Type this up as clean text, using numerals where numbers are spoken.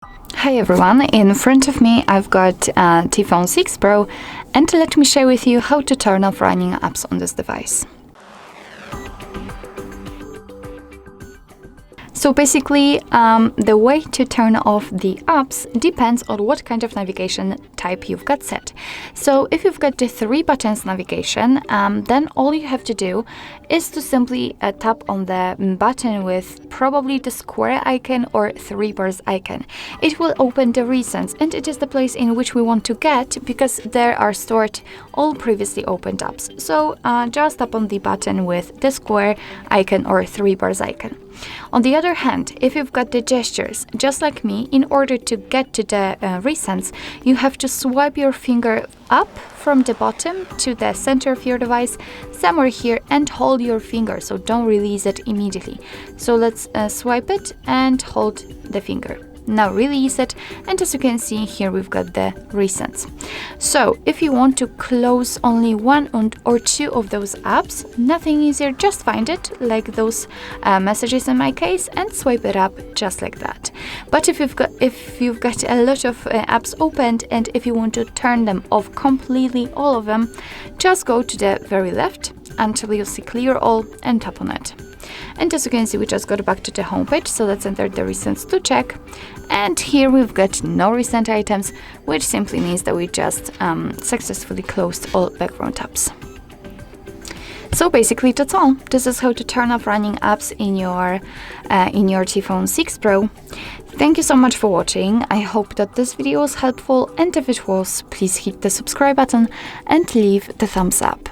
Hi everyone, in front of me I've got T-Phone 6 Pro, and let me share with you how to turn off running apps on this device. So basically, the way to turn off the apps depends on what kind of navigation type you've got set. So if you've got the 3 buttons navigation, then all you have to do is to simply tap on the button with probably the square icon or 3 bars icon. It will open the recents, and it is the place in which we want to get because there are stored all previously opened apps. So just tap on the button with the square icon or 3 bars icon. On the other hand, if you've got the gestures, just like me, in order to get to the recents, you have to swipe your finger up from the bottom to the center of your device, somewhere here, and hold your finger, so don't release it immediately. So let's swipe it and hold the finger. Now release it, and as you can see here, we've got the recents. So if you want to close only 1 or 2 of those apps, nothing easier, just find it, like those messages in my case, and swipe it up just like that. But if you've got a lot of apps opened, and if you want to turn them off completely, all of them, just go to the very left until you see clear all and tap on it. And as you can see, we just got back to the home page, so let's enter the recents to check. And here we've got no recent items, which simply means that we just successfully closed all background tabs. So basically that's all. This is how to turn off running apps in your T-Phone 6 Pro. Thank you so much for watching. I hope that this video was helpful, and if it was, please hit the subscribe button and leave the thumbs up.